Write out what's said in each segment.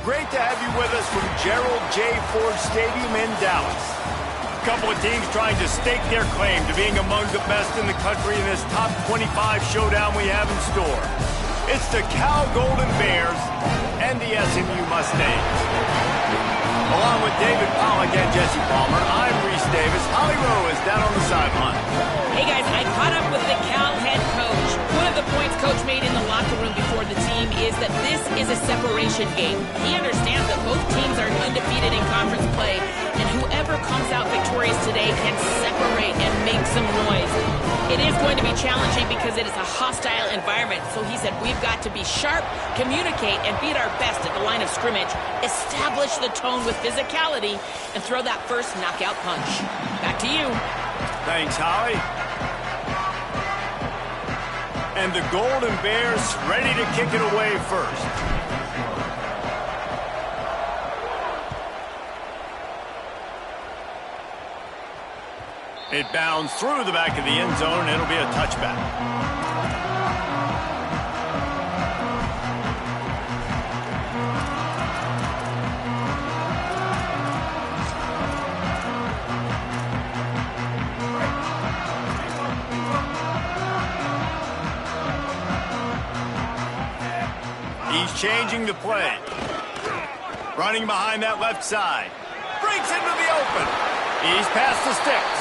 great to have you with us from Gerald J. Ford Stadium in Dallas. A couple of teams trying to stake their claim to being among the best in the country in this top 25 showdown we have in store. It's the Cal Golden Bears and the SMU Mustangs. Along with David Pollack and Jesse Palmer, I'm Reese Davis. Holly Rowe is down on the sideline. Hey guys, I caught up with the Cal head coach. One of the points Coach made in the locker room before the team is that this is a separation game. He understands that both teams are undefeated in conference play, and whoever comes out victorious today can separate and make some noise. It is going to be challenging because it is a hostile environment, so he said we've got to be sharp, communicate, and be at our best at the line of scrimmage, establish the tone with physicality, and throw that first knockout punch. Back to you. Thanks, Holly. And the Golden Bears ready to kick it away first. It bounds through the back of the end zone, and it'll be a touchback. He's changing the play. Running behind that left side. Breaks into the open. He's past the sticks.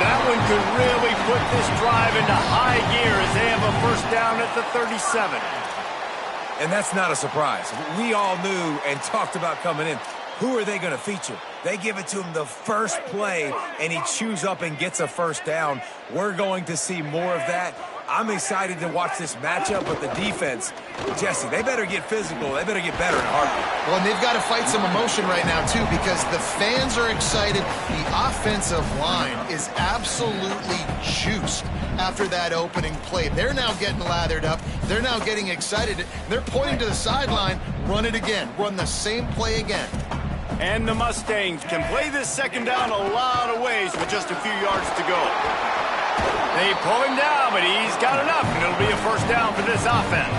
That one could really put this drive into high gear as they have a first down at the 37. And that's not a surprise. We all knew and talked about coming in. Who are they going to feature? They give it to him the first play, and he chews up and gets a first down. We're going to see more of that. I'm excited to watch this matchup, but the defense, Jesse, they better get physical. They better get better in a heartbeat. Well, and they've got to fight some emotion right now, too, because the fans are excited. The offensive line is absolutely juiced after that opening play. They're now getting lathered up. They're now getting excited. They're pointing to the sideline. Run it again. Run the same play again. And the Mustangs can play this second down a lot of ways with just a few yards to go. They pull him down, but he's got enough, and it'll be a first down for this offense.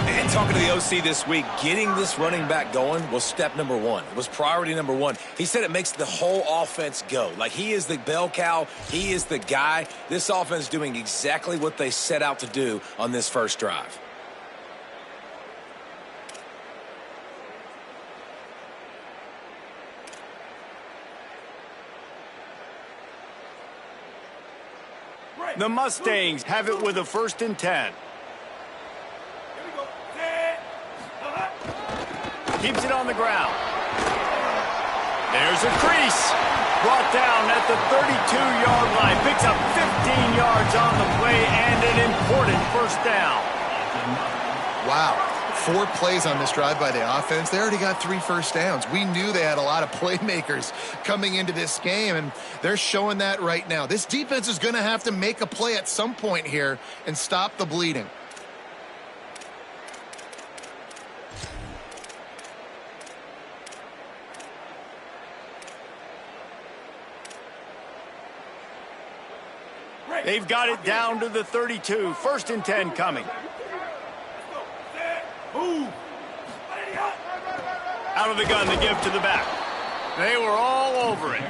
And talking to the OC this week, getting this running back going was step number one. It was priority number one. He said it makes the whole offense go. Like, he is the bell cow. He is the guy. This offense is doing exactly what they set out to do on this first drive. The Mustangs have it with a 1st and 10. Keeps it on the ground. There's a crease. Brought down at the 32-yard line. Picks up 15 yards on the play and an important first down. Wow. 4 plays on this drive by the offense. They already got 3 first downs. We knew they had a lot of playmakers coming into this game, and they're showing that right now. This defense is going to have to make a play at some point here and stop the bleeding. They've got it down to the 32. 1st and 10 coming. Out of the gun, the give to the back. They were all over it.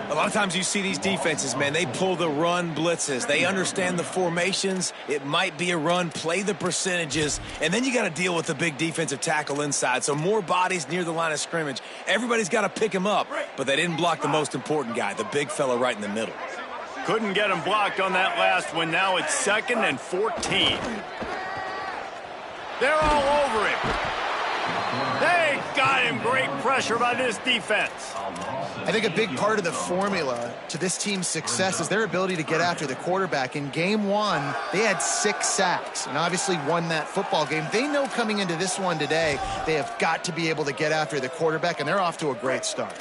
A lot of times you see these defenses, man, they pull the run blitzes. They understand the formations. It might be a run, play the percentages, and then you got to deal with the big defensive tackle inside. So more bodies near the line of scrimmage. Everybody's got to pick him up, but they didn't block the most important guy, the big fella right in the middle. Couldn't get him blocked on that last one. Now it's 2nd and 14. They're all over him. They got him. Great pressure by this defense. I think a big part of the formula to this team's success is their ability to get after the quarterback. In game 1, they had 6 sacks and obviously won that football game. They know coming into this one today, they have got to be able to get after the quarterback, and they're off to a great start.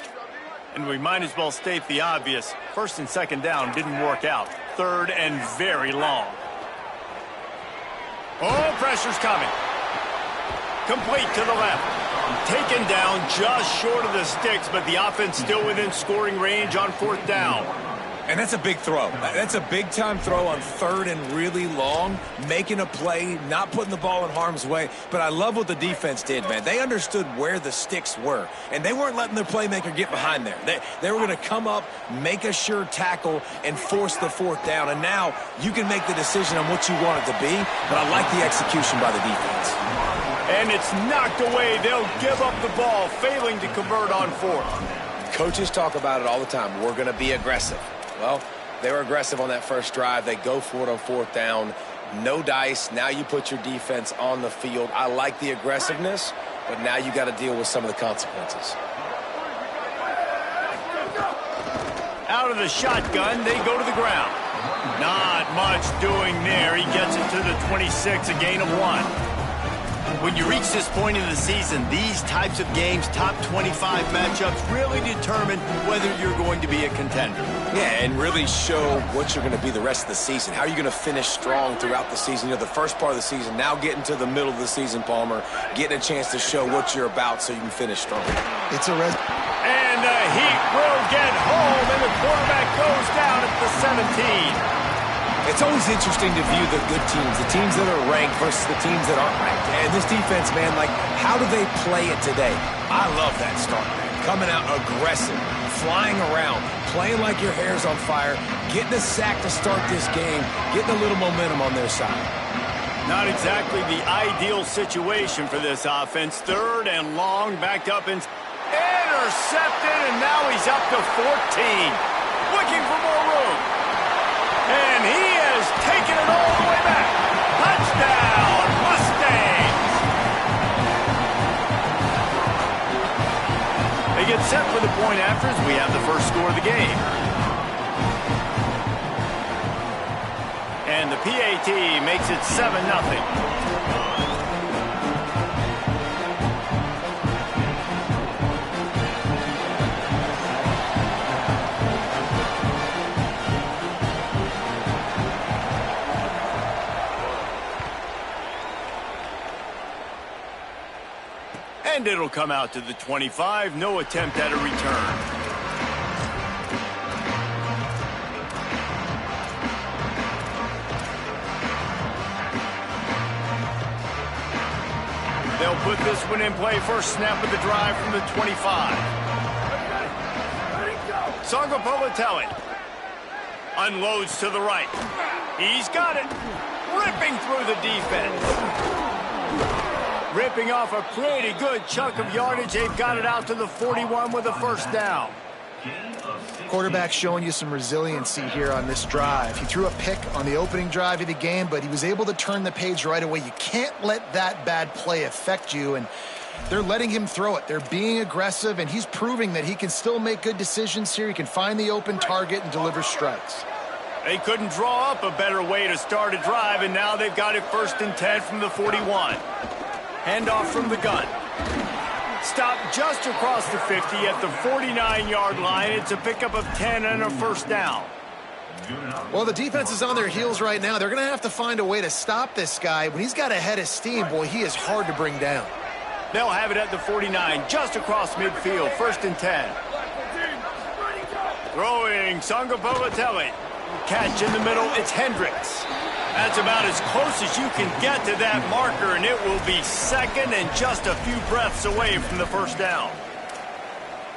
And we might as well state the obvious. 1st and 2nd down didn't work out. 3rd and very long. Oh, pressure's coming. Complete to the left. Taken down just short of the sticks, but the offense still within scoring range on 4th down. And that's a big throw. That's a big-time throw on third and really long, making a play, not putting the ball in harm's way. But I love what the defense did, man. They understood where the sticks were, and they weren't letting their playmaker get behind there. They were going to come up, make a sure tackle, and force the fourth down. And now you can make the decision on what you want it to be, but I like the execution by the defense. And it's knocked away. They'll give up the ball, failing to convert on fourth. Coaches talk about it all the time. We're going to be aggressive. Well, they were aggressive on that first drive. They go for it on fourth down. No dice. Now you put your defense on the field. I like the aggressiveness, but now you got to deal with some of the consequences. Out of the shotgun, they go to the ground. Not much doing there. He gets it to the 26, a gain of 1. When you reach this point in the season, these types of games, top 25 matchups, really determine whether you're going to be a contender. Yeah, and really show what you're going to be the rest of the season. How are you going to finish strong throughout the season? You know, the first part of the season, now getting to the middle of the season, Palmer, getting a chance to show what you're about so you can finish strong. It's a res. And the Heat will get home, and the quarterback goes down at the 17. It's always interesting to view the good teams, the teams that are ranked versus the teams that aren't ranked. And this defense, man, like, how do they play it today? I love that start, man. Coming out aggressive, flying around, playing like your hair's on fire, getting a sack to start this game, getting a little momentum on their side. Not exactly the ideal situation for this offense. Third and long, backed up and intercepted, and now he's up to 14. Looking for more room. And he has taken it all the way back. Touchdown, Mustangs! They get set for the point after as we have the first score of the game. And the PAT makes it 7-0. And it'll come out to the 25. No attempt at a return. They'll put this one in play. First snap of the drive from the 25. Sangapolatelli unloads to the right. He's got it. Ripping through the defense. Ripping off a pretty good chunk of yardage. They've got it out to the 41 with a first down. Quarterback showing you some resiliency here on this drive. He threw a pick on the opening drive of the game, but he was able to turn the page right away. You can't let that bad play affect you, and they're letting him throw it. They're being aggressive, and he's proving that he can still make good decisions here. He can find the open target and deliver strikes. They couldn't draw up a better way to start a drive, and now they've got it 1st and 10 from the 41. Handoff from the gun. Stopped just across the 50 at the 49-yard line. It's a pickup of 10 and a first down. Well, the defense is on their heels right now. They're going to have to find a way to stop this guy. When he's got a head of steam, boy, he is hard to bring down. They'll have it at the 49, just across midfield, 1st and 10. Throwing Sangapolatelli. Catch in the middle, it's Hendricks. That's about as close as you can get to that marker, and it will be second and just a few breaths away from the first down.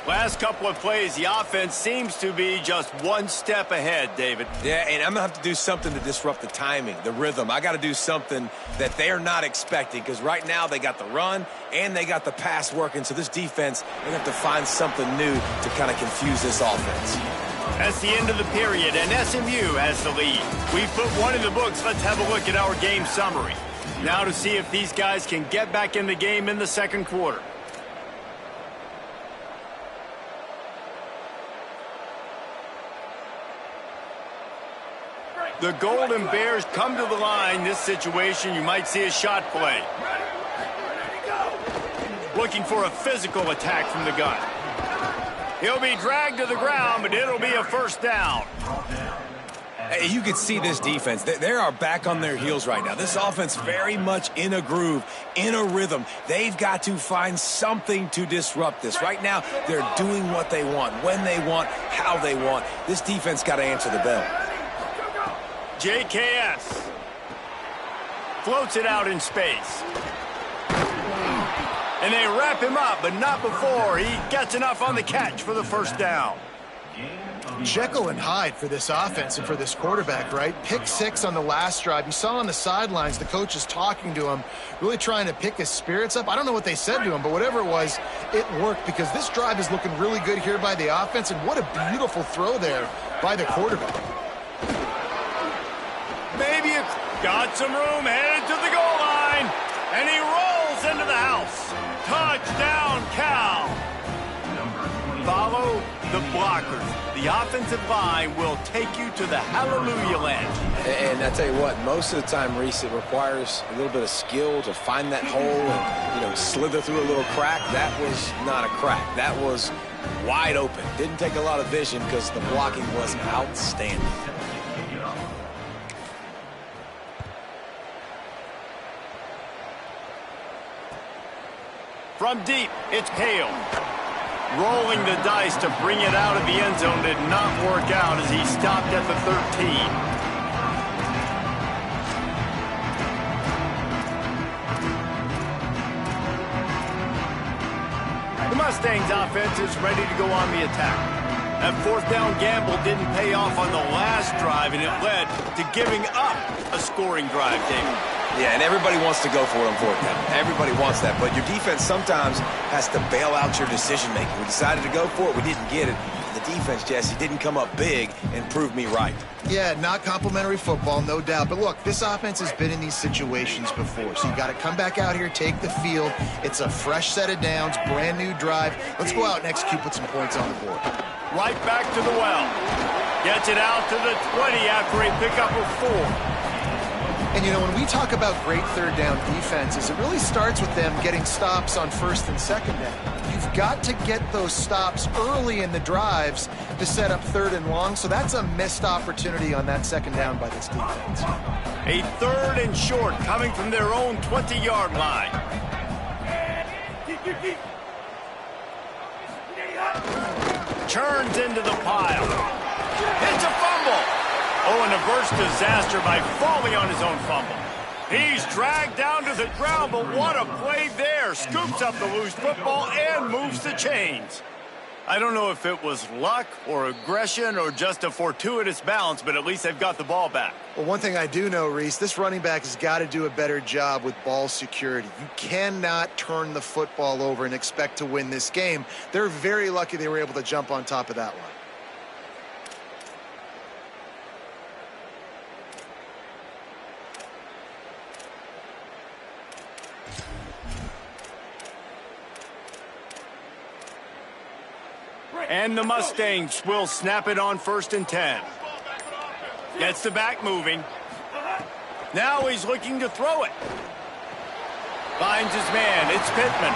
Last couple of plays, the offense seems to be just one step ahead, David. Yeah, and I'm going to have to do something to disrupt the timing, the rhythm. I got to do something that they're not expecting, because right now they got the run and they got the pass working. So this defense, they have to find something new to kind of confuse this offense. That's the end of the period, and SMU has the lead. We've put one in the books. Let's have a look at our game summary. Now to see if these guys can get back in the game in the second quarter. The Golden Bears come to the line. This situation, you might see a shot play. Looking for a physical attack from the gun. He'll be dragged to the ground, but it'll be a first down. You could see this defense. They are back on their heels right now. This offense very much in a groove, in a rhythm. They've got to find something to disrupt this. Right now, they're doing what they want, when they want, how they want. This defense got to answer the bell. JKS floats it out in space. And they wrap him up, but not before he gets enough on the catch for the first down. Jekyll and Hyde for this offense and for this quarterback, right? Pick 6 on the last drive. You saw on the sidelines the coach is talking to him, really trying to pick his spirits up. I don't know what they said to him, but whatever it was, it worked because this drive is looking really good here by the offense, and what a beautiful throw there by the quarterback. Maybe it's got some room, headed to the goal line, and he rolls into the house. Touchdown, Cal. Follow the blockers. The offensive line will take you to the hallelujah land. And I tell you what, most of the time, Reese, it requires a little bit of skill to find that hole and, slither through a little crack. That was not a crack. That was wide open. Didn't take a lot of vision because the blocking was outstanding. From deep, it's Hale. Rolling the dice to bring it out of the end zone did not work out as he stopped at the 13. The Mustangs offense is ready to go on the attack. That fourth down gamble didn't pay off on the last drive, and it led to giving up a scoring drive, David. Yeah, and everybody wants to go for it on fourth down. Everybody wants that, but your defense sometimes has to bail out your decision-making. We decided to go for it. We didn't get it. The defense, Jesse, didn't come up big and prove me right. Yeah, not complimentary football, no doubt. But look, this offense has been in these situations before, so you got to come back out here, take the field. It's a fresh set of downs, brand new drive. Let's go out and execute, put some points on the board. Right back to the well. Gets it out to the 20 after a pickup of 4. And, when we talk about great third down defenses, it really starts with them getting stops on first and second down. You've got to get those stops early in the drives to set up third and long, so that's a missed opportunity on that second down by this defense. A third and short coming from their own 20-yard line. Turns into the pile. It's a fumble. Oh, an averse disaster by falling on his own fumble. He's dragged down to the ground, but what a play there. Scoops up the loose football and moves the chains. I don't know if it was luck or aggression or just a fortuitous bounce, but at least they've got the ball back. Well, one thing I do know, Reese, this running back has got to do a better job with ball security. You cannot turn the football over and expect to win this game. They're very lucky they were able to jump on top of that line. And the Mustangs will snap it on 1st and 10. Gets the back moving. Now he's looking to throw it. Finds his man. It's Pittman.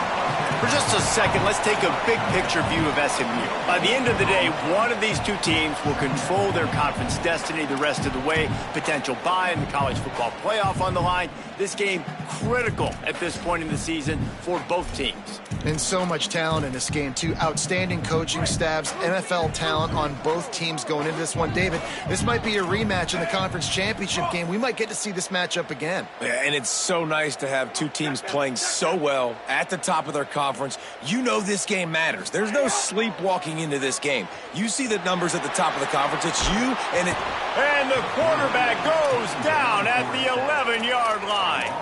For just a second, let's take a big picture view of SMU. By the end of the day, one of these two teams will control their conference destiny the rest of the way. Potential bye in the college football playoff on the line. This game critical at this point in the season for both teams. And so much talent in this game, too. Outstanding coaching staffs, NFL talent on both teams going into this one. David, this might be a rematch in the conference championship game. We might get to see this matchup again. Yeah, and it's so nice to have two teams playing so well at the top of their conference. You know this game matters. There's no sleepwalking into this game. You see the numbers at the top of the conference. It's you and it. And the quarterback goes down at the 11-yard line.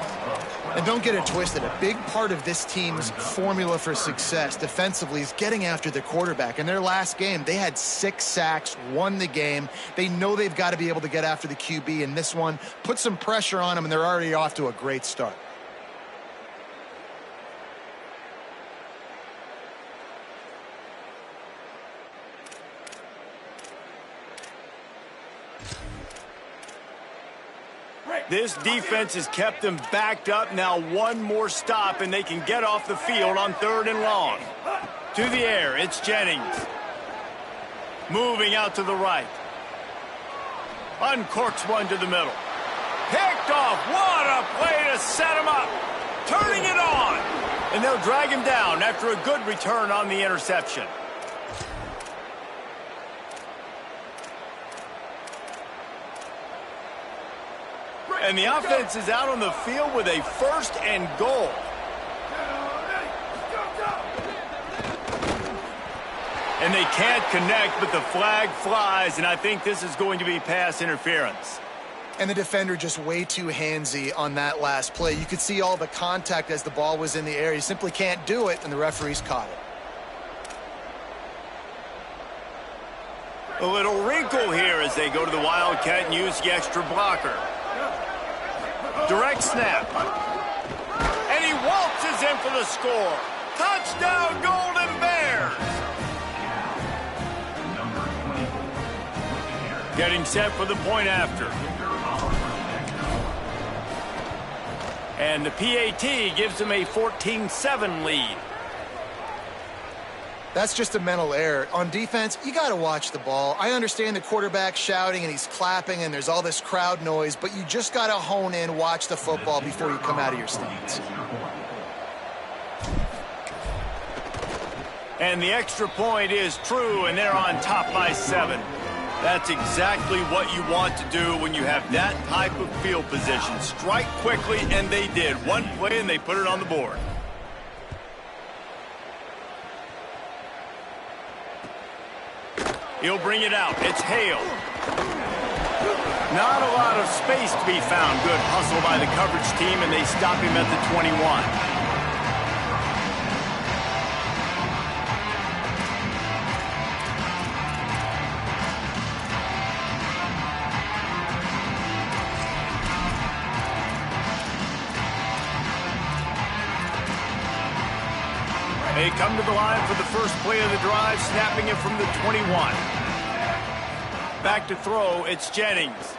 And don't get it twisted. A big part of this team's formula for success defensively is getting after the quarterback. In their last game, they had 6 sacks, won the game. They know they've got to be able to get after the QB, and this one put some pressure on them, and they're already off to a great start. This defense has kept them backed up. Now one more stop, and they can get off the field on 3rd and long. To the air, it's Jennings. Moving out to the right. Uncorks one to the middle. Picked off. What a play to set him up. Turning it on. And they'll drag him down after a good return on the interception. And the offense is out on the field with a 1st and goal. And they can't connect, but the flag flies, and I think this is going to be pass interference. And the defender just way too handsy on that last play. You could see all the contact as the ball was in the air. You simply can't do it, and the referees caught it. A little wrinkle here as they go to the Wildcat and use the extra blocker. Direct snap. And he waltzes in for the score. Touchdown, Golden Bears! Getting set for the point after. And the PAT gives them a 14-7 lead. That's just a mental error. On defense, you got to watch the ball. I understand the quarterback shouting and he's clapping and there's all this crowd noise, but you just got to hone in, watch the football before you come out of your stance. And the extra point is true, and they're on top by 7. That's exactly what you want to do when you have that type of field position. Strike quickly, and they did. One play, and they put it on the board. He'll bring it out. It's Hale. Not a lot of space to be found. Good hustle by the coverage team, and they stop him at the 21. They come to the line for the first play of the drive, snapping it from the 21. Back to throw, it's Jennings.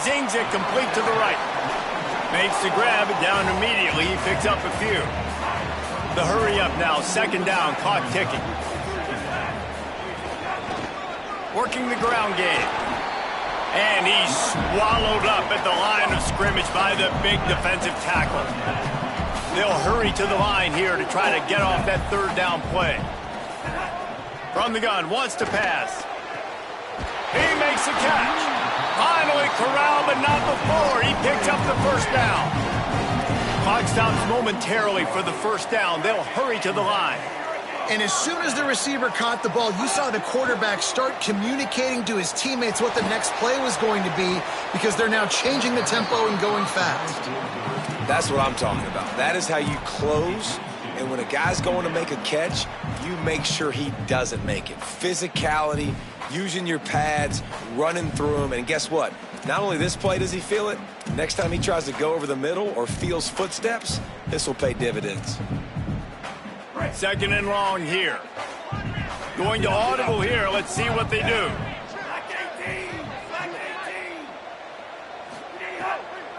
Zings it complete to the right. Makes the grab, and down immediately. He picks up a few. The hurry up now, 2nd down, clock ticking. Working the ground game. And he's swallowed up at the line of scrimmage by the big defensive tackle. They'll hurry to the line here to try to get off that 3rd down play. From the gun, wants to pass. He makes a catch. Finally corralled, but not before. He picks up the 1st down. Clock stops momentarily for the 1st down. They'll hurry to the line. And as soon as the receiver caught the ball, you saw the quarterback start communicating to his teammates what the next play was going to be, because they're now changing the tempo and going fast. That's what I'm talking about. That is how you close, and when a guy's going to make a catch, you make sure he doesn't make it. Physicality, using your pads, running through them, and guess what? Not only this play does he feel it, next time he tries to go over the middle or feels footsteps, this will pay dividends. 2nd and long here. Going to audible here. Let's see what they do.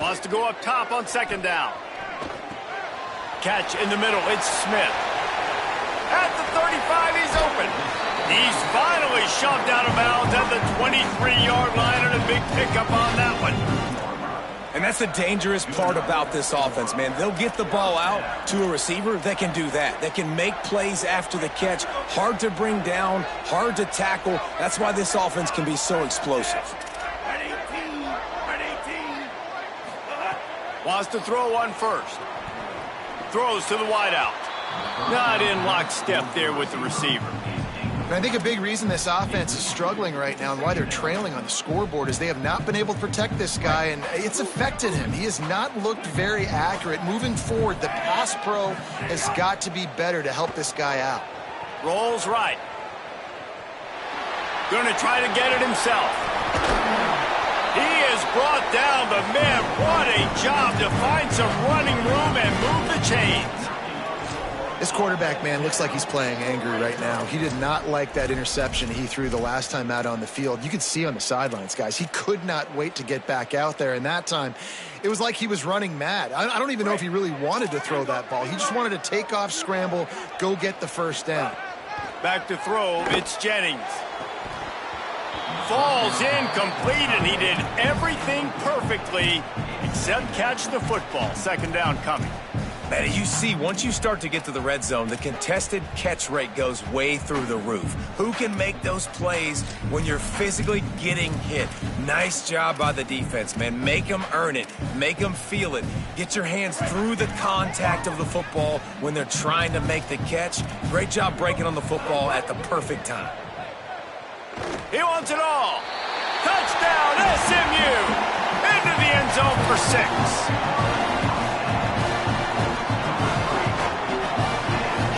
Wants to go up top on 2nd down. Catch in the middle. It's Smith. At the 35, he's open. He's finally shoved out of bounds at the 23-yard line, and a big pickup on that one. And that's the dangerous part about this offense, man. They'll get the ball out to a receiver. They can do that. They can make plays after the catch. Hard to bring down, hard to tackle. That's why this offense can be so explosive. Wants to throw one first. Throws to the wideout. Not in lockstep there with the receiver. And I think a big reason this offense is struggling right now and why they're trailing on the scoreboard is they have not been able to protect this guy, and it's affected him. He has not looked very accurate. Moving forward, the pass pro has got to be better to help this guy out. Rolls right. Going to try to get it himself. He is brought down, but man, what a job to find some running room and move the chains. This quarterback, man, looks like he's playing angry right now. He did not like that interception he threw the last time out on the field. You could see on the sidelines, guys, he could not wait to get back out there. And that time, it was like he was running mad. I don't even know if he really wanted to throw that ball. He just wanted to take off, scramble, go get the 1st down. Back to throw, it's Jennings. falls incomplete, and he did everything perfectly except catch the football. Second down coming. Man, as you see, once you start to get to the red zone, the contested catch rate goes way through the roof. Who can make those plays when you're physically getting hit? Nice job by the defense, man. Make them earn it. Make them feel it. Get your hands through the contact of the football when they're trying to make the catch. Great job breaking on the football at the perfect time. He wants it all. Touchdown, SMU! Into the end zone for 6.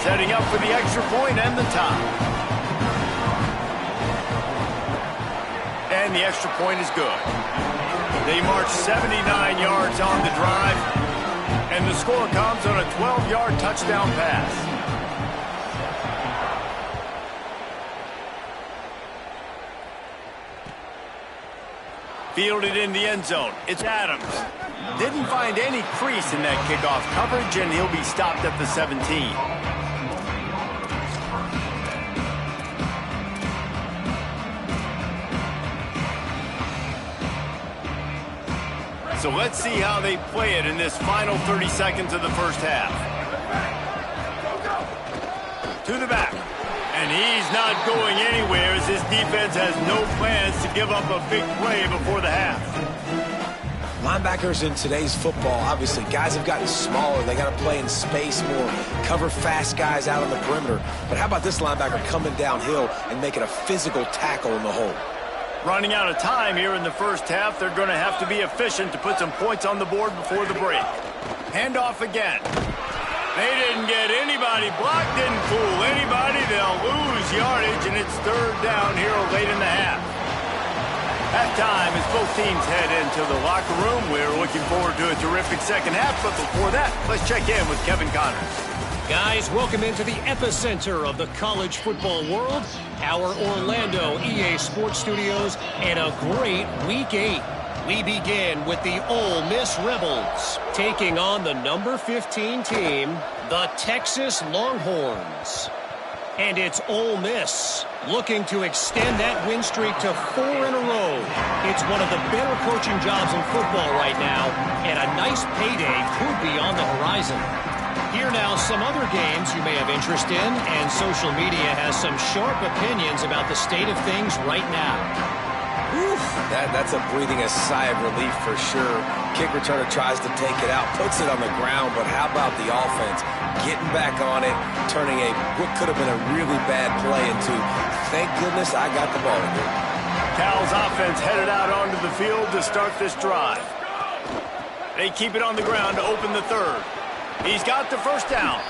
Setting up for the extra point and the tie. And the extra point is good. They march 79 yards on the drive, and the score comes on a 12-yard touchdown pass. Fielded in the end zone. It's Adams. Didn't find any crease in that kickoff coverage, and he'll be stopped at the 17. So let's see how they play it in this final 30 seconds of the first half. To the back. And he's not going anywhere as his defense has no plans to give up a big play before the half. Linebackers in today's football, obviously, guys have gotten smaller. They got to play in space more, cover fast guys out on the perimeter. But how about this linebacker coming downhill and making a physical tackle in the hole? Running out of time here in the first half. They're going to have to be efficient to put some points on the board before the break. Handoff again. They didn't get anybody blocked, didn't fool anybody. They'll lose yardage, and it's third down here late in the half. Halftime as both teams head into the locker room. We're looking forward to a terrific second half, but before that, let's check in with Kevin Connors. Guys, welcome into the epicenter of the college football world, our Orlando EA Sports Studios, and a great Week 8. We begin with the Ole Miss Rebels, taking on the number 15 team, the Texas Longhorns. And it's Ole Miss, looking to extend that win streak to 4 in a row. It's one of the better coaching jobs in football right now, and a nice payday could be on the horizon. Here now some other games you may have interest in, and social media has some sharp opinions about the state of things right now. Oof, that's a breathing a sigh of relief for sure. Kick returner tries to take it out, puts it on the ground, but how about the offense getting back on it, turning what could have been a really bad play into, thank goodness I got the ball here. Cal's offense headed out onto the field to start this drive. They keep it on the ground to open the third. He's got the first down,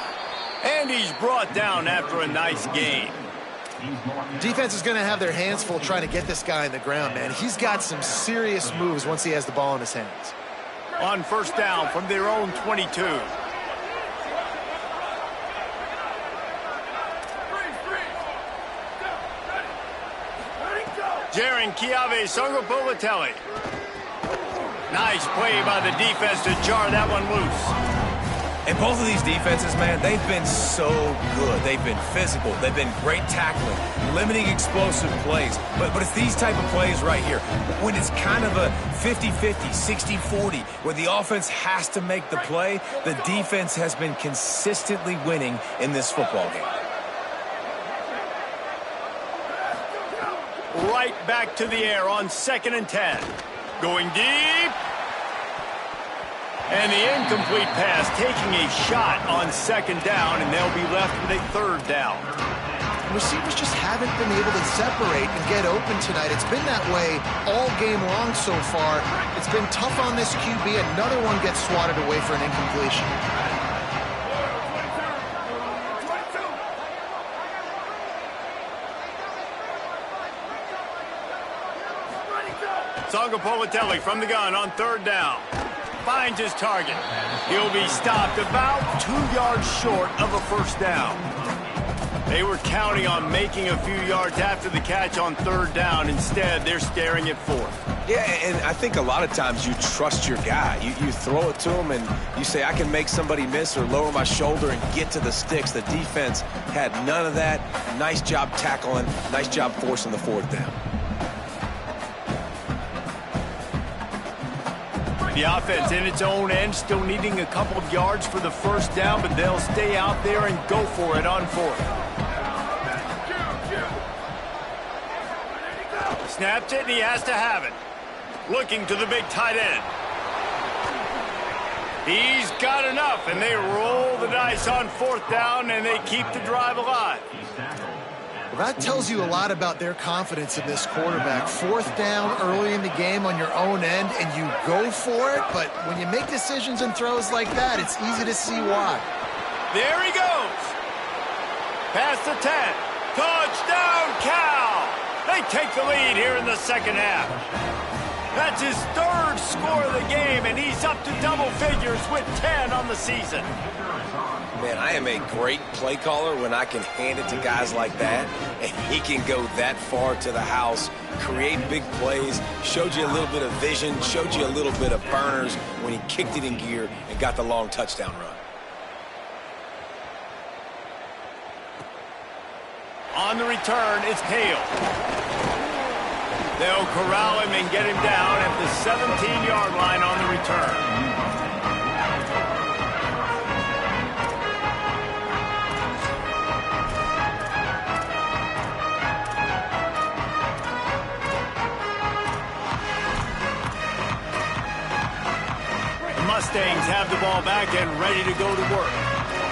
and he's brought down after a nice gain. Defense is going to have their hands full trying to get this guy on the ground, man. He's got some serious moves once he has the ball in his hands. On first down from their own 22. Jaron Kiave Songopolitelli. Nice play by the defense to jar that one loose. And both of these defenses, man, they've been so good. They've been physical. They've been great tackling, limiting explosive plays. But it's these type of plays right here, when it's kind of a 50-50, 60-40, where the offense has to make the play, the defense has been consistently winning in this football game. Right back to the air on 2nd and 10. Going deep. And the incomplete pass taking a shot on 2nd down, and they'll be left with a 3rd down. Receivers just haven't been able to separate and get open tonight. It's been that way all game long so far. It's been tough on this QB. Another one gets swatted away for an incompletion. Songopolitelli from the gun on 3rd down. Finds his target. He'll be stopped about 2 yards short of a first down. They were counting on making a few yards after the catch on 3rd down. Instead, they're staring at 4th. Yeah, and I think a lot of times you trust your guy. You throw it to him and you say, I can make somebody miss or lower my shoulder and get to the sticks. The defense had none of that. Nice job tackling. Nice job forcing the 4th down. The offense in its own end, still needing a couple of yards for the first down, but they'll stay out there and go for it on fourth. Snaps it, and he has to have it. Looking to the big tight end. He's got enough, and they roll the dice on fourth down, and they keep the drive alive. Well, that tells you a lot about their confidence in this quarterback. Fourth down early in the game on your own end, and you go for it, but when you make decisions and throws like that, it's easy to see why. There he goes. Past the 10. Touchdown, Cal! They take the lead here in the second half. That's his third score of the game, and he's up to double figures with 10 on the season. Man, I am a great play caller when I can hand it to guys like that, and he can go that far to the house, create big plays, showed you a little bit of vision, showed you a little bit of burners when he kicked it in gear and got the long touchdown run. On the return, it's Hale. They'll corral him and get him down at the 17-yard line on the return. The Mustangs have the ball back and ready to go to work.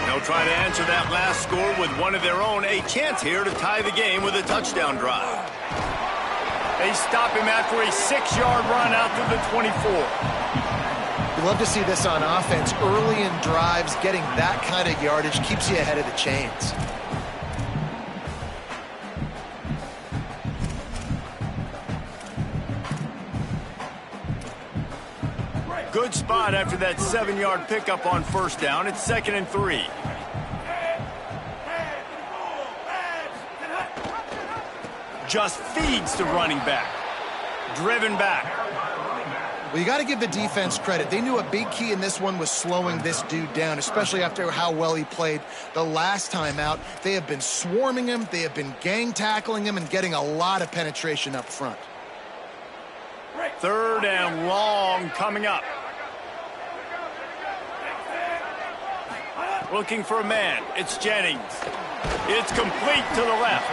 They'll try to answer that last score with one of their own. A chance here to tie the game with a touchdown drive. They stop him after a 6-yard run out to the 24. You love to see this on offense. Early in drives, getting that kind of yardage keeps you ahead of the chains. Good spot after that 7-yard pickup on first down. It's 2nd and 3. Just feeds the running back. Driven back. Well, you got to give the defense credit. They knew a big key in this one was slowing this dude down, especially after how well he played the last time out. They have been swarming him. They have been gang tackling him and getting a lot of penetration up front. 3rd and long coming up. Looking for a man. It's Jennings. It's complete to the left.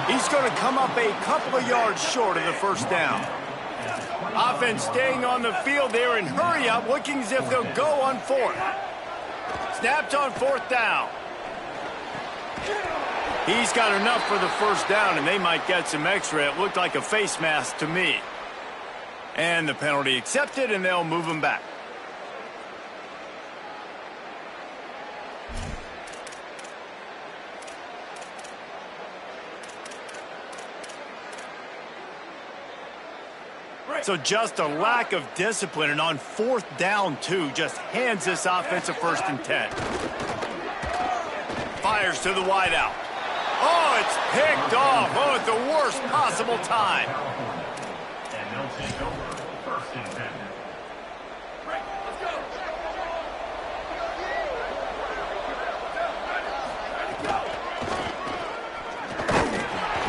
He's going to come up a couple of yards short of the first down. Offense staying on the field there and hurry up, looking as if they'll go on fourth. Snapped on fourth down. He's got enough for the first down, and they might get some extra. It looked like a face mask to me. And the penalty accepted, and they'll move him back. So just a lack of discipline, and on fourth down, too, just hands this offense a 1st and 10. Fires to the wideout. Oh, it's picked off. Oh, at the worst possible time. And they'll take over 1st and 10.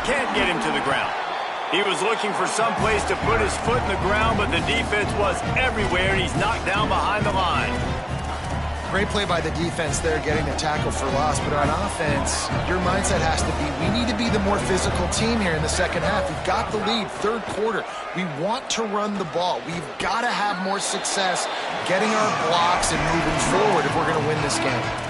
Can't get him to the ground. He was looking for some place to put his foot in the ground, but the defense was everywhere, and he's knocked down behind the line. Great play by the defense there, getting the tackle for loss. But on offense, your mindset has to be, we need to be the more physical team here in the second half. We've got the lead, 3rd quarter. We want to run the ball. We've got to have more success getting our blocks and moving forward if we're going to win this game.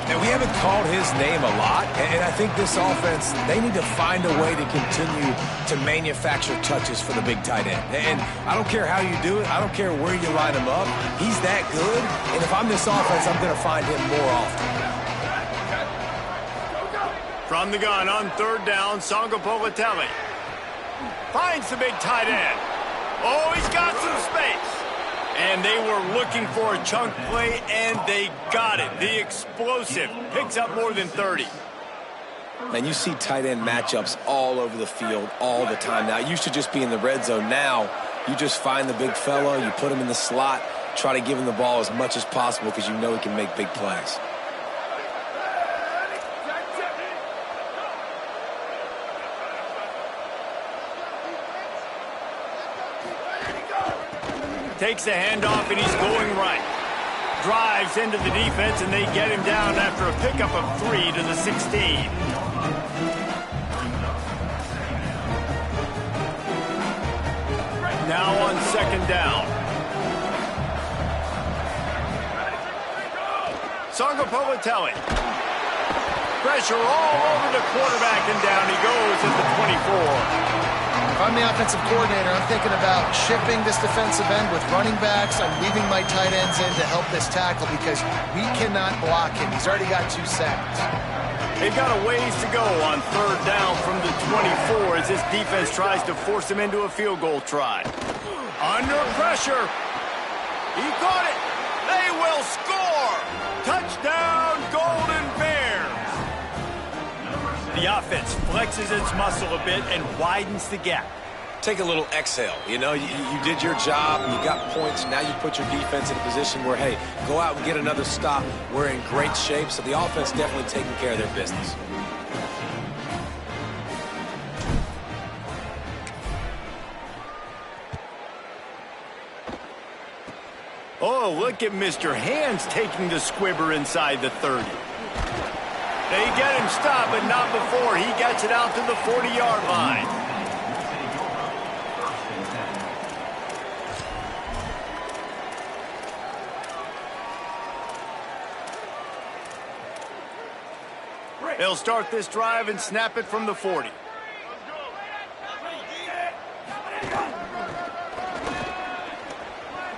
And we haven't called his name a lot, and I think this offense, they need to find a way to continue to manufacture touches for the big tight end. And I don't care how you do it. I don't care where you line him up. He's that good, and if I'm this offense, I'm going to find him more often. From the gun on 3rd down, Sangapolitelli finds the big tight end. Oh, he's got some space. And they were looking for a chunk play, and they got it. The explosive picks up more than 30. Man, you see tight end matchups all over the field all the time now. It used to just be in the red zone. Now you just find the big fella, you put him in the slot, try to give him the ball as much as possible because you know he can make big plays. Takes the handoff, and he's going right. Drives into the defense, and they get him down after a pickup of 3 to the 16. Now on second down. Sangapolitelli. Pressure all over the quarterback, and down he goes at the 24. If I'm the offensive coordinator, I'm thinking about shipping this defensive end with running backs. I'm leaving my tight ends in to help this tackle because we cannot block him. He's already got 2 sacks. They've got a ways to go on third down from the 24 as this defense tries to force him into a field goal try. Under pressure. He caught it. They will score. Touchdown, Golden Bears. The offense flexes its muscle a bit and widens the gap. Take a little exhale. You know, you did your job, you got points, now you put your defense in a position where, hey, go out and get another stop. We're in great shape, so the offense definitely taking care of their business. Oh, look at Mr. Hands taking the squibber inside the 30. They get him stopped, but not before he gets it out to the 40-yard line. They'll start this drive and snap it from the 40.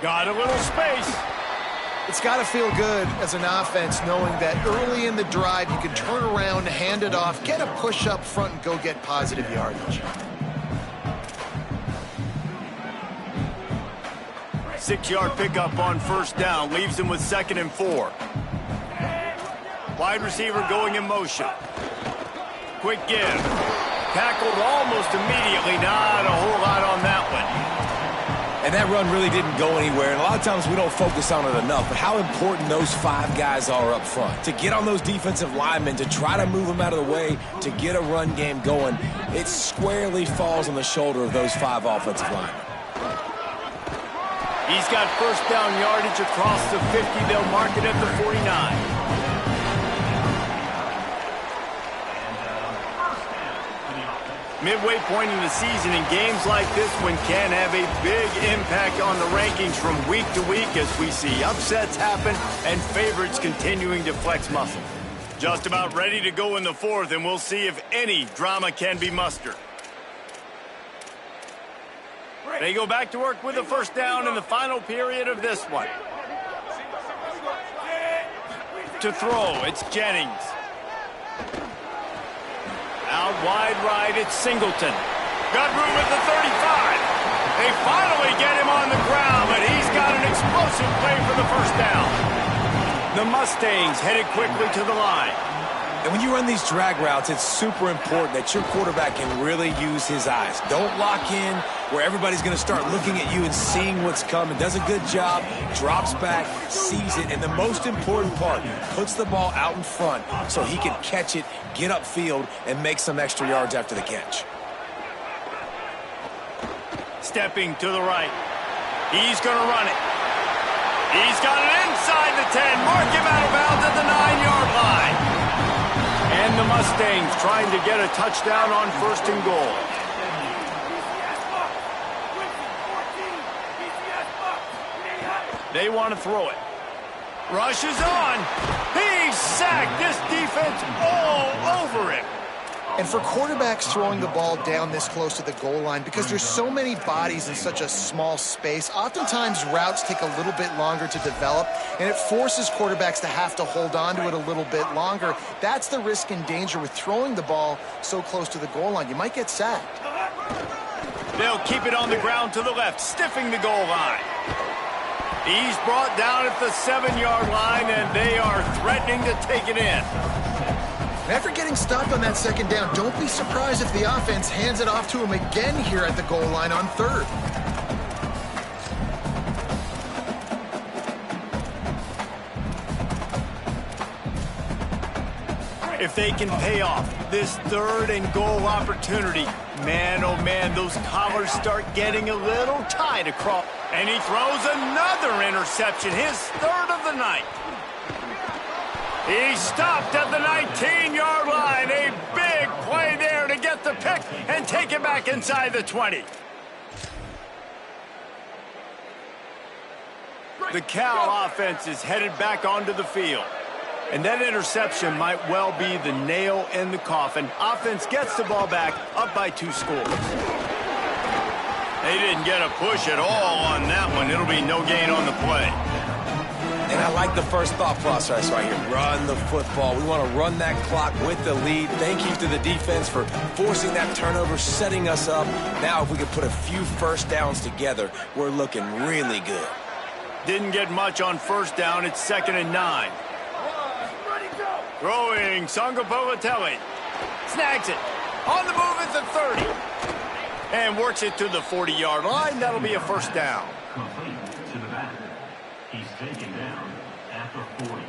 Got a little space. It's got to feel good as an offense knowing that early in the drive you can turn around, hand it off, get a push up front, and go get positive yardage. 6-yard pickup on first down leaves him with 2nd and 4. Wide receiver going in motion. Quick give. Tackled almost immediately. Not a whole lot on that one. And that run really didn't go anywhere. And a lot of times we don't focus on it enough. But how important those 5 guys are up front. To get on those defensive linemen, to try to move them out of the way, to get a run game going, it squarely falls on the shoulder of those 5 offensive linemen. He's got first down yardage across the 50. They'll mark it at the 49. Midway point in the season, and games like this one can have a big impact on the rankings from week to week as we see upsets happen and favorites continuing to flex muscle. Just about ready to go in the 4th, and we'll see if any drama can be mustered. They go back to work with the first down in the final period of this one. To throw, it's Jennings. Out wide right, it's Singleton. Got room at the 35. They finally get him on the ground, but he's got an explosive play for the first down. The Mustangs headed quickly to the line. And when you run these drag routes, it's super important that your quarterback can really use his eyes. Don't lock in where everybody's going to start looking at you and seeing what's coming. Does a good job, drops back, sees it, and the most important part, puts the ball out in front so he can catch it, get upfield, and make some extra yards after the catch. Stepping to the right. He's going to run it. He's got it inside the 10. Mark him out of bounds at the 9-yard line. And the Mustangs trying to get a touchdown on 1st and goal. They want to throw it. Rushes on. He's sacked. This defense all over him. And for quarterbacks throwing the ball down this close to the goal line, because there's so many bodies in such a small space, oftentimes routes take a little bit longer to develop, and it forces quarterbacks to have to hold on to it a little bit longer. That's the risk and danger with throwing the ball so close to the goal line. You might get sacked. They'll keep it on the ground to the left, stiffing the goal line. He's brought down at the 7-yard line, and they are threatening to take it in. After getting stopped on that 2nd down, don't be surprised if the offense hands it off to him again here at the goal line on 3rd. If they can pay off this 3rd and goal opportunity, man, oh man, those collars start getting a little tight across. And he throws another interception, his third of the night. He stopped at the 19-yard line. A big play there to get the pick and take it back inside the 20. The Cal offense is headed back onto the field. And that interception might well be the nail in the coffin. Offense gets the ball back, up by 2 scores. They didn't get a push at all on that one. It'll be no gain on the play. And I like the first thought process right here. Run the football. We want to run that clock with the lead. Thank you to the defense for forcing that turnover, setting us up. Now if we can put a few first downs together, we're looking really good. Didn't get much on first down. It's 2nd and 9. Throwing, Sangapolatelli. Snags it. On the move at the 30. And works it to the 40-yard line. That'll be a first down. Complete to the back. He's taken down at the 40.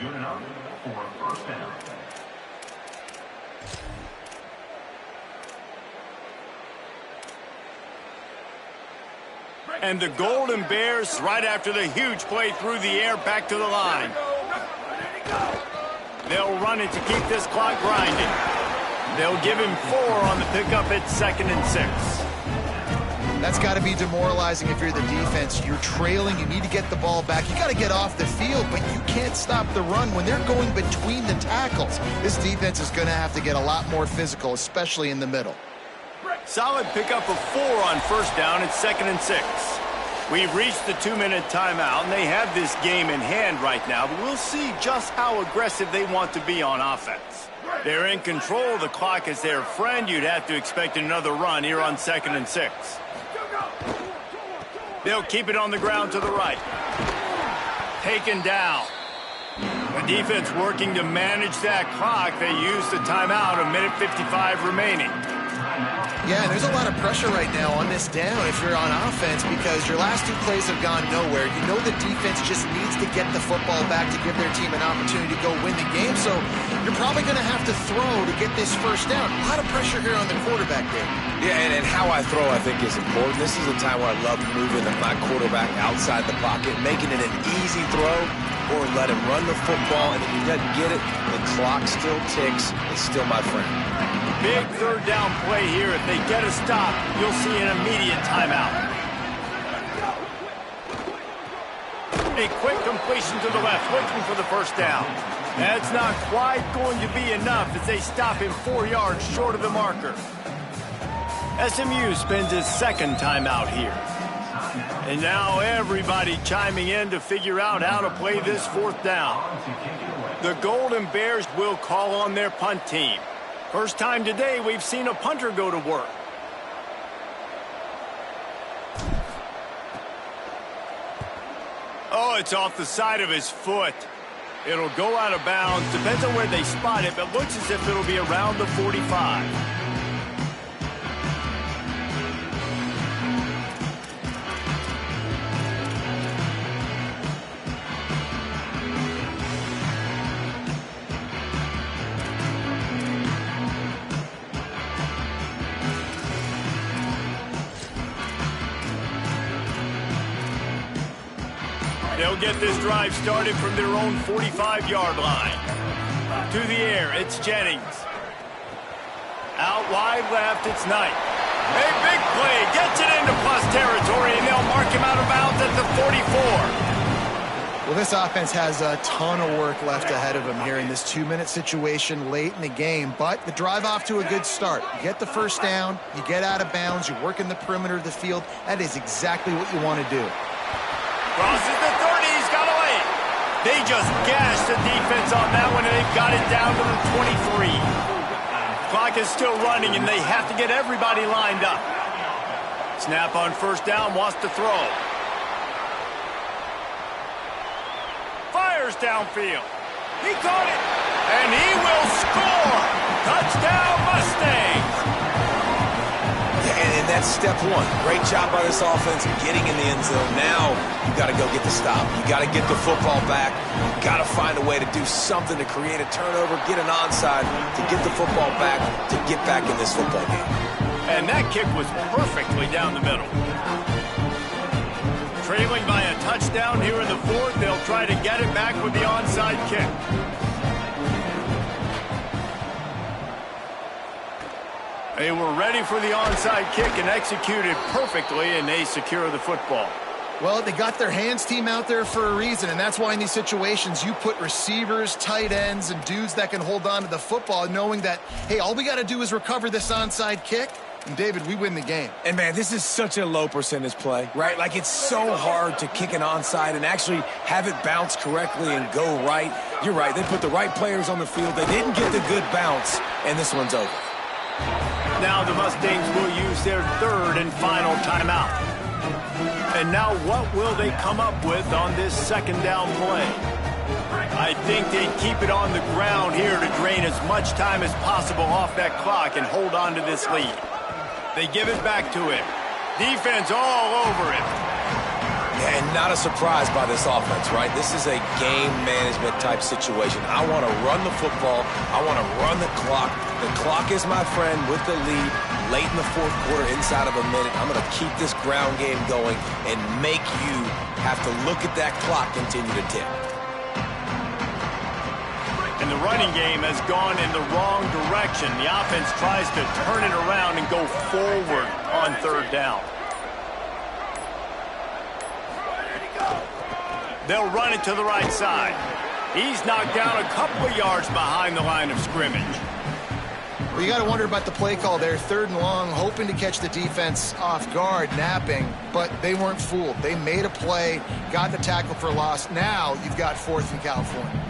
Good enough for a first down. And the Golden Bears, right after the huge play through the air, back to the line. They'll run it to keep this clock grinding. They'll give him 4 on the pickup at 2nd and 6. That's got to be demoralizing if you're the defense. You're trailing. You need to get the ball back. You got to get off the field, but you can't stop the run when they're going between the tackles. This defense is going to have to get a lot more physical, especially in the middle. Solid pickup of 4 on first down at 2nd and 6. We've reached the 2-minute timeout, and they have this game in hand right now, but we'll see just how aggressive they want to be on offense. They're in control of the clock as their friend. You'd have to expect another run here on 2nd and 6. They'll keep it on the ground to the right. Taken down. The defense working to manage that clock. They use the timeout, 1:55 remaining. Yeah, and there's a lot of pressure right now on this down if you're on offense because your last 2 plays have gone nowhere. You know the defense just needs to get the football back to give their team an opportunity to go win the game, so you're probably going to have to throw to get this first down. A lot of pressure here on the quarterback there. Yeah, and how I throw, I think, is important. This is a time where I love moving my quarterback outside the pocket, making it an easy throw, or let him run the football, and if he doesn't get it, the clock still ticks. It's still my friend. Big third down play here. If they get a stop, you'll see an immediate timeout. A quick completion to the left, looking for the first down. That's not quite going to be enough as they stop him 4 yards short of the marker. SMU spends his 2nd timeout here. And now everybody chiming in to figure out how to play this 4th down. The Golden Bears will call on their punt team. First time today we've seen a punter go to work. Oh, it's off the side of his foot. It'll go out of bounds. Depends on where they spot it, but looks as if it'll be around the 45. They'll get this drive started from their own 45-yard line. To the air, it's Jennings. Out wide left, it's Knight. A big play, gets it into plus territory, and they'll mark him out of bounds at the 44. Well, this offense has a ton of work left ahead of them here in this 2-minute situation late in the game, but the drive off to a good start. You get the first down, you get out of bounds, you work in the perimeter of the field. That is exactly what you want to do. Crosses the 30, he's got away. They just gashed the defense on that one, and they've got it down to the 23. Clock is still running, and they have to get everybody lined up. Snap on first down, wants to throw. Fires downfield. He caught it, and he will score. Touchdown, Mustangs. And that's step 1. Great job by this offense getting in the end zone. Now you got to go get the stop. You got to get the football back. You got to find a way to do something to create a turnover, get an onside, to get the football back, to get back in this football game. And that kick was perfectly down the middle. Trailing by a touchdown here in the fourth, they'll try to get it back with the onside kick. They were ready for the onside kick and executed perfectly, and they secure the football. Well, they got their hands team out there for a reason, and that's why in these situations you put receivers, tight ends, and dudes that can hold on to the football, knowing that, hey, all we got to do is recover this onside kick, and David, we win the game. And, man, this is such a low percentage play, right? Like, it's so hard to kick an onside and actually have it bounce correctly and go right. You're right. They put the right players on the field. They didn't get the good bounce, and this one's over. Now the Mustangs will use their third and final timeout. And now what will they come up with on this second down play? I think they'd keep it on the ground here to drain as much time as possible off that clock and hold on to this lead. They give it back to him. Defense all over him. Yeah, and not a surprise by this offense, right? This is a game management type situation. I want to run the football. I want to run the clock. The clock is my friend with the lead late in the fourth quarter, inside of a minute. I'm going to keep this ground game going and make you have to look at that clock continue to tick. And the running game has gone in the wrong direction. The offense tries to turn it around and go forward on third down. They'll run it to the right side. He's knocked down a couple of yards behind the line of scrimmage. Well, you got to wonder about the play call there. Third and long, hoping to catch the defense off guard, napping, but they weren't fooled. They made a play, got the tackle for a loss. Now you've got fourth in California.